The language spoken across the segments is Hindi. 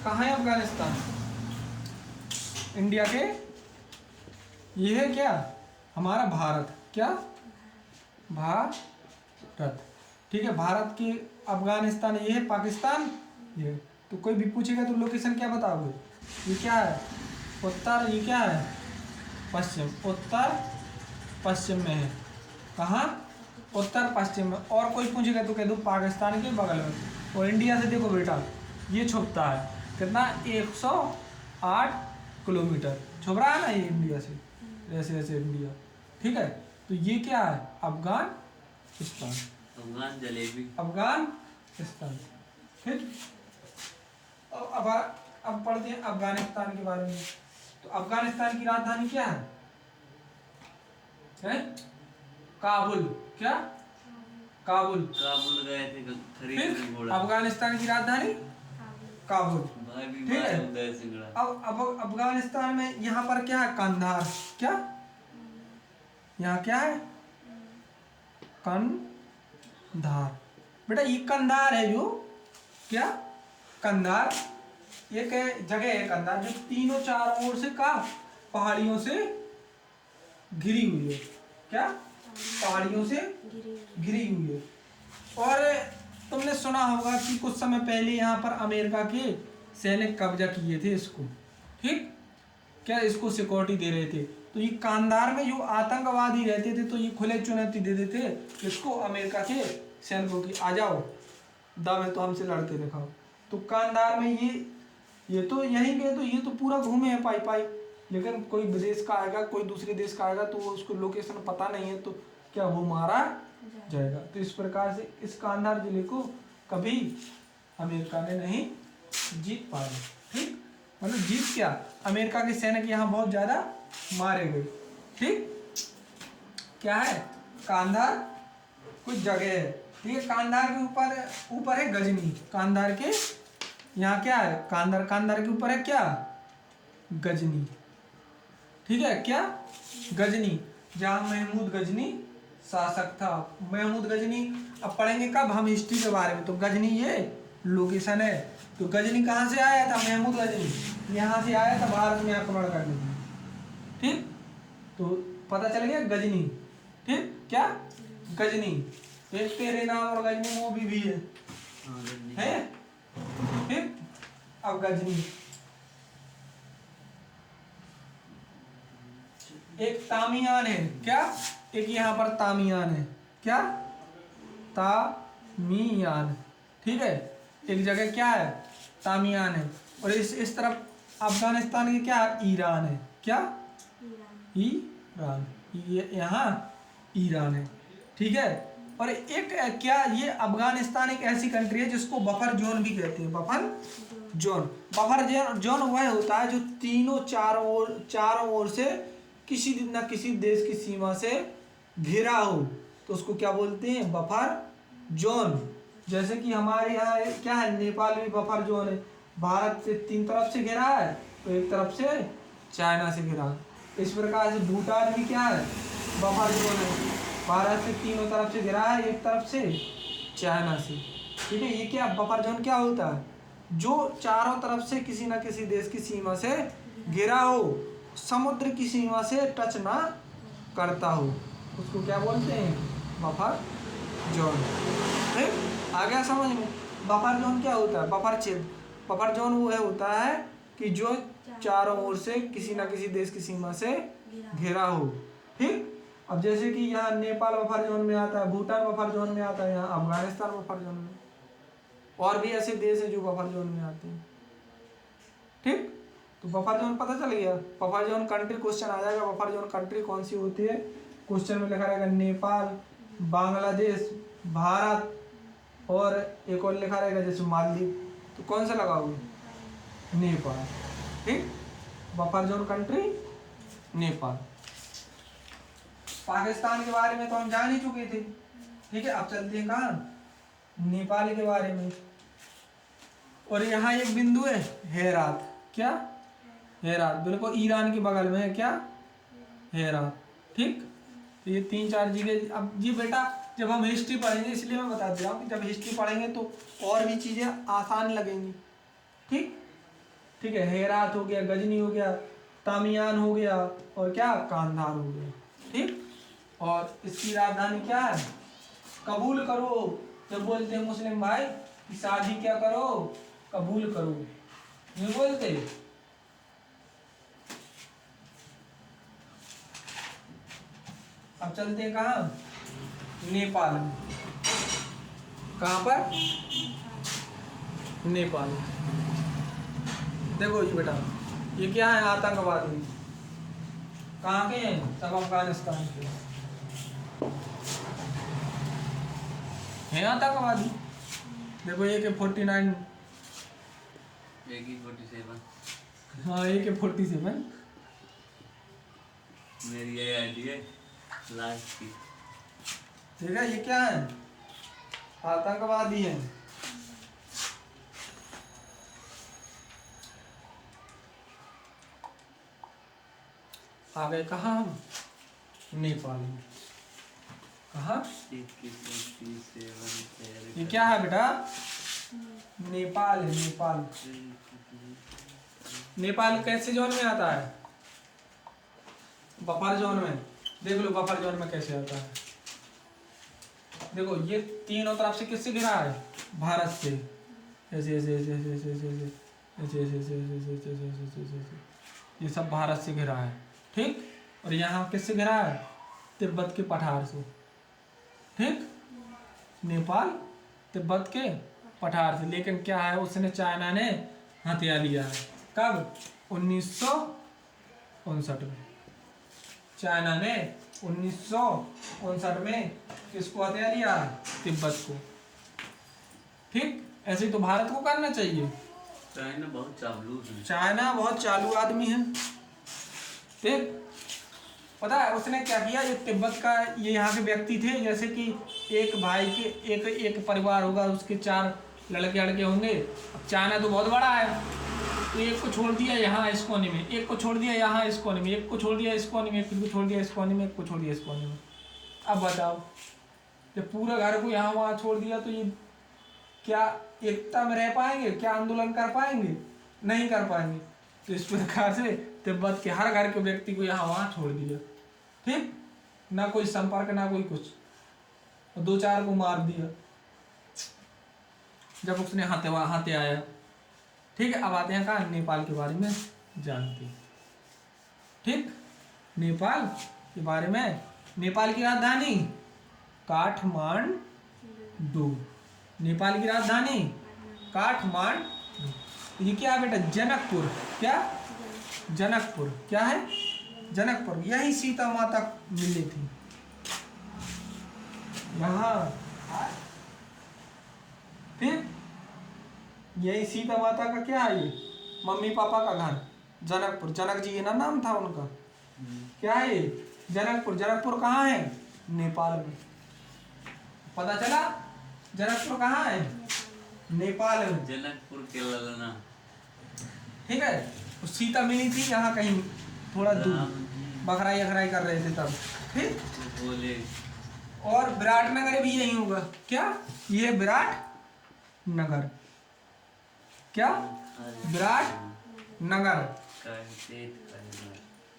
कहाँ है अफगानिस्तान? इंडिया के, ये है क्या हमारा भारत, क्या भारत, ठीक है। भारत की अफगानिस्तान ये है, पाकिस्तान ये। तो कोई भी पूछेगा तो लोकेशन क्या बताओगे? ये क्या है? उत्तर, ये क्या है? पश्चिम, उत्तर पश्चिम में है। कहाँ? उत्तर पश्चिम में। और कोई पूछेगा तो कह दो पाकिस्तान के बगल में। और इंडिया से देखो बेटा ये छुपता है कितना, 108 किलोमीटर छुप रहा है ना ये इंडिया से, ऐसे ऐसे इंडिया, ठीक है। तो ये क्या है? अफगानिस्तान, अफगान जलेबी, अफगानिस्तान, ठीक। अब पढ़ते हैं अफगानिस्तान के बारे में। तो अफगानिस्तान की राजधानी क्या है? काबुल, क्या? काबुल। काबुल गए थे खरीदने घोड़ा। अफगानिस्तान की राजधानी काबुल, ठीक है। सिंगड़ा। अब अफगानिस्तान में यहाँ पर क्या है? कंधार, क्या? यहाँ क्या है? कंधार। बेटा ये कंधार है जो, क्या? कंधार एक जगह है कंधार जो तीनों चारों ओर से का पहाड़ियों से घिरी हुई है, क्या? पहाड़ियों से घिरी हुई है। और तुमने सुना होगा कि कुछ समय पहले यहाँ पर अमेरिका के सैनिक कब्जा किए थे इसको, ठीक, क्या इसको सिक्योरिटी दे रहे थे। तो ये कांधार में जो आतंकवादी रहते थे तो ये खुले चुनौती दे देते इसको अमेरिका के सैनिकों की, आ जाओ दम है तो हमसे लड़के दिखाओ। तो कांधार में ये तो यहीं गए, तो ये तो पूरा घूमे हैं पाई पाई, लेकिन कोई विदेश का आएगा, कोई दूसरे देश का आएगा तो उसको लोकेशन पता नहीं है तो क्या वो मारा जाएगा। तो इस प्रकार से इस कांधार जिले को कभी अमेरिका ने नहीं जीत पाया, ठीक। मतलब जीत क्या, अमेरिका के सैनिक यहाँ बहुत ज्यादा मारे गए, ठीक। क्या है? कांधार कुछ जगह है, ठीक है। कांधार के ऊपर है गजनी, कांधार के यहाँ क्या है? कांधार के ऊपर है क्या? गजनी, ठीक है, क्या? गजनी, जहाँ महमूद गजनी शासक था। महमूद गजनी अब पढ़ेंगे कब हम हिस्ट्री के बारे में, तो गजनी ये लोकेशन है। तो गजनी कहाँ से आया था? महमूद गजनी यहाँ से आया था भारत में आक्रमण करने के लिए, ठीक। तो पता चल गया गजनी, ठीक, क्या? गजनी। एक तेरे नाम और गजनी मूवी भी है, ठीक। अब गजनी, एक तामियान है, क्या? एक यहाँ पर तामियान है, क्या? तामियान, ठीक है। एक जगह क्या है? तामियान है। और इस तरफ अफगानिस्तान की क्या है? ईरान है, क्या? ईरान, ये यहाँ ईरान है, ठीक है। और एक क्या, ये अफगानिस्तान एक ऐसी कंट्री है जिसको बफर जोन भी कहते हैं, बफर जोन। बफर जोन वह होता है जो तीनों चारों ओर से किसी न किसी देश की सीमा से घिरा हो, तो उसको क्या बोलते हैं? Buffer zone. जैसे कि हमारे यहाँ क्या है? नेपाल भी बफर जोन है, भारत से 3 तरफ से घिरा है, तो एक तरफ से चाइना से घिरा। इस प्रकार से भूटान भी क्या है? बफर जोन है, भारत से तीनों तरफ से घिरा है, एक तरफ से चाइना से, ठीक है। ये क्या बफर जोन क्या होता है? जो चारों तरफ से किसी न किसी देश की सीमा से घिरा हो, समुद्र की सीमा से टच ना करता हो, उसको क्या बोलते हैं? बफर जोन, ठीक। आ गया समझ में? बफर जोन क्या होता है? बफर क्षेत्र। बफर जोन वो है होता है कि जो चारों ओर से किसी न किसी देश की सीमा से घिरा हो, ठीक। अब जैसे कि यहाँ नेपाल बफर जोन में आता है, भूटान बफर जोन में आता है, यहाँ अफगानिस्तान बफर जोन में, और भी ऐसे देश है जो बफर जोन में आते हैं, ठीक। तो बफर जोन पता चल गया। बफर जोन कंट्री क्वेश्चन आ जाएगा, बफर जोन कंट्री कौन सी होती है? क्वेश्चन में लिखा रहेगा नेपाल, बांग्लादेश, भारत, और एक और लिखा रहेगा जैसे मालदीव, तो कौन सा लगाओगे? नेपाल, ठीक। Buffer zone country Nepal. Pakistan के बारे में तो हम जान ही चुके थे, ठीक है। अब चलते हैं कहाँ? नेपाल के बारे में। और यहाँ एक बिंदु है हेरात, क्या? हेरात, बिल्कुल ईरान के बगल में है, क्या? हेरात, ठीक। तो ये 3-4 जगह। अब ये बेटा जब हम हिस्ट्री पढ़ेंगे, इसलिए मैं बता दे रहा हूँ कि जब हिस्ट्री पढ़ेंगे तो और भी चीज़ें आसान लगेंगी, ठीक। ठीक है, हेरात हो गया, गजनी हो गया, तामियान हो गया, और क्या, कांधार हो गया। ठीक, और इसकी राजधानी क्या है, कबूल करो। जब बोलते हैं मुस्लिम भाई कि शादी क्या करो, कबूल करो, ये बोलते। अब चलते हैं कहाँ, नेपाल में। कहाँ पर, नेपाल। देखो ये बेटा, ये क्या है, आतंकवादी। कहाँ के हैं, सब अफगानिस्तान के हैं आतंकवादी। देखो AK-47, AK-47 हाँ AK-47, मेरी ये आईडी है लास्ट की। ठीक है, ये क्या है, आतंकवादी है। आ गए कहाँ हम, नेपाल में। कहाँ, ये क्या है बेटा, नेपाल है, नेपाल। नेपाल कैसे जोन में आता है, बफर जोन में। देख लो बफर जोन में कैसे आता है। देखो ये तीनों तरफ से किससे घिरा है, भारत से। ऐसे ऐसे ऐसे ऐसे ऐसे ऐसे ऐसे ऐसे ऐसे ऐसे ऐसे ऐसे ऐसे ऐसे ऐसे, ये सब भारत से घिरा है। ठीक, और यहाँ किससे घिरा है, तिब्बत के पठार से। ठीक, नेपाल तिब्बत के पठार से। लेकिन क्या है, उसने चाइना ने हथिया लिया है। कब, 1959 में। चाइना ने 1959 में किसको हथिया लिया, तिब्बत को। ठीक, ऐसे ही तो भारत को करना चाहिए। चाइना बहुत चालू है, चाइना बहुत चालू आदमी है। ठीक, पता है उसने क्या किया, ये तिब्बत का, ये यहाँ के व्यक्ति थे, जैसे कि एक भाई के एक परिवार होगा, उसके 4 लड़के लड़के होंगे। अब चाइना तो बहुत बड़ा है, तो एक को छोड़ दिया यहाँ इस कोने में, एक को छोड़ दिया यहाँ इस कोने में, एक को छोड़ दिया इस कोने में, एक को छोड़ दिया इस कोने में, एक को छोड़ दिया इस कोने में। अब बताओ, जब पूरा घर को यहाँ वहाँ छोड़ दिया तो ये क्या एकता में रह पाएंगे, क्या आंदोलन कर पाएंगे, नहीं कर पाएंगे। तो इस प्रकार से तिब्बत के हर घर के व्यक्ति को यहाँ वहाँ छोड़ दिया। ठीक, ना कोई संपर्क, ना कोई कुछ, और 2-4 को मार दिया जब उसने हाथे आया। ठीक है, अब आते हैं कहाँ, नेपाल के बारे में जानते हैं। ठीक, नेपाल के बारे में, नेपाल की राजधानी काठमांडू। नेपाल की राजधानी काठमांडू। ये क्या है बेटा, जनकपुर। क्या, जनकपुर। क्या है, जनकपुर। यही सीता माता मिली थी यहाँ। ठीक, यही सीता माता का क्या है, ये मम्मी पापा का घर जनकपुर। जनक जी ना नाम था उनका। क्या है ये, जनकपुर। जनकपुर कहाँ है, नेपाल में। पता चला, जनकपुर कहाँ है, नेपाल में। जनकपुर के ललना। ठीक है, सीता मिली थी यहाँ कहीं थोड़ा दूर, बखराई अखराई कर रहे थे तब। ठीक, बोले और विराटनगर भी यही होगा। क्या, ये विराट नगर। क्या, विराट नगर।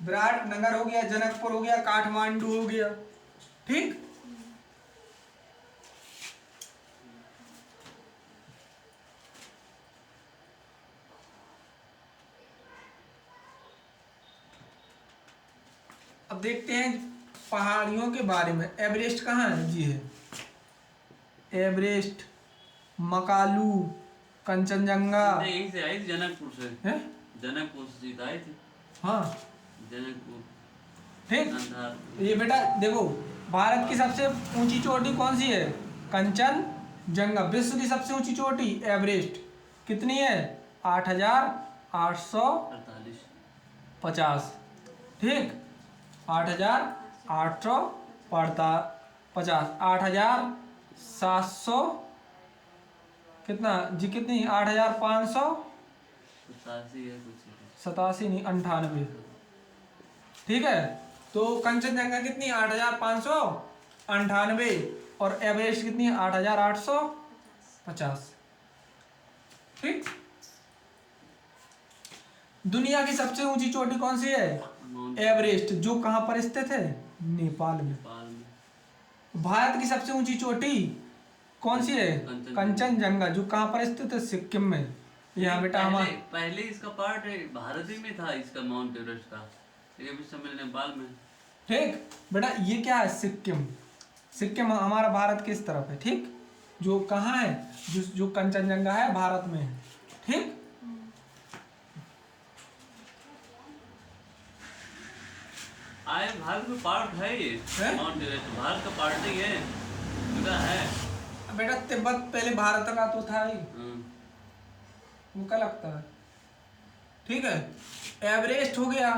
विराट नगर हो गया, जनकपुर हो गया, काठमांडू हो गया। ठीक, अब देखते हैं पहाड़ियों के बारे में। एवरेस्ट कहाँ है जी, है एवरेस्ट, मकालू, कंचनजंगा। यहीं से आई थी, जनकपुर से। है, जनकपुर से सीधा आई थी। हाँ, जनकपुर। ठीक, ये बेटा देखो, भारत की सबसे ऊंची चोटी कौन सी है, कंचनजंगा। विश्व की सबसे ऊंची चोटी एवरेस्ट कितनी है, 8,850। ठीक, 8,850, 8,700 कितना जी, कितनी, 8,587 नहीं, 98। ठीक है, तो कंचनजंगा कितनी, 8,598, और एवरेस्ट कितनी, 8,850। ठीक, दुनिया की सबसे ऊंची चोटी कौन सी है? माउंट एवरेस्ट, जो कहाँ पर स्थित है? नेपाल में। नेपाल में। भारत की सबसे ऊंची चोटी कौन सी है? कंचनजंगा। कंचनजंगा, जो कहाँ पर स्थित है? सिक्किम में। यहाँ बेटा पहले हमारा पहले इसका पार्ट भारत ही में था, इसका माउंट एवरेस्ट का, लेकिन अभी समय नेपाल में। ठीक बेटा, ये क्या है? सिक्किम। सिक्किम हमारा भारत के इस तरफ है, ठीक। जो कहाँ है? जो कंचनजंगा है भारत में है, ठीक। आए भारत में पार्ट है ये, है? माउंट एवरेस्ट भारत का पार्ट ही है, जुड़ा है। बेटा तिब्बत पहले भारत का तो था ही, हाँ। वो क्या लगता है? ठीक है, एवरेस्ट हो गया,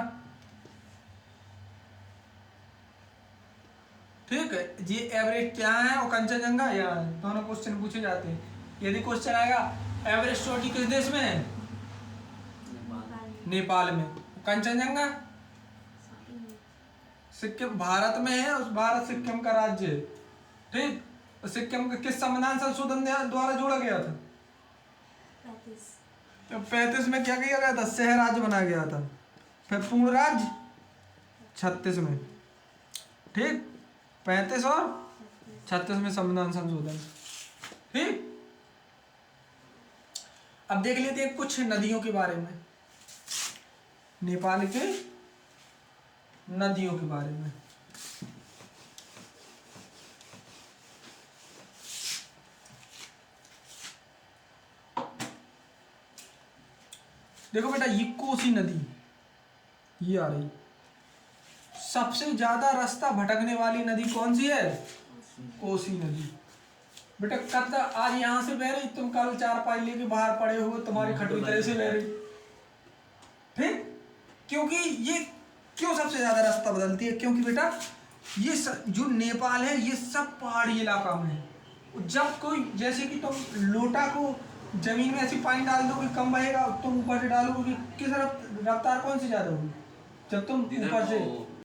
ठीक है। ये एवरेस्ट क्या है और कंचनजंगा यहाँ है, दोनों क्वेश्चन पूछे जाते हैं। यदि क्वेश्चन आएगा एवरेस्ट चोटी किस देश में है? नेपाल। नेपाल में। कंचनजंगा सिक्किम भारत में है, उस भारत सिक्किम का राज्य है, ठीक। तो सिक्किम का किस संविधान संशोधन द्वारा जोड़ा गया था? 35 में क्या किया गया था? शहर राज्य बनाया गया था। फिर पूर्ण राज्य 36 में, ठीक। 35 और 36 में संविधान संशोधन, ठीक। अब देख लेते हैं कुछ नदियों के बारे में, नेपाल के नदियों के बारे में। देखो बेटा, ये कोसी नदी ये आ रही, सबसे ज्यादा रास्ता भटकने वाली नदी कौन सी है? कोसी नदी। बेटा कब तक आज यहाँ से बह रही, तुम कल 4 पाई लेके बाहर पड़े हो, तुम्हारी खटुई तरह से बह रही, ठीक। क्योंकि ये क्यों सबसे ज्यादा रास्ता बदलती है? क्योंकि बेटा ये जो नेपाल है ये सब पहाड़ी इलाका में है। जब कोई, जैसे कि तुम लोटा को जमीन में ऐसी पानी डाल दोगे कम बहेगा, तुम ऊपर से डालोगे, किस रफ्तार कौन सी ज्यादा होगी? जब तुम जिधर ऊपर से वो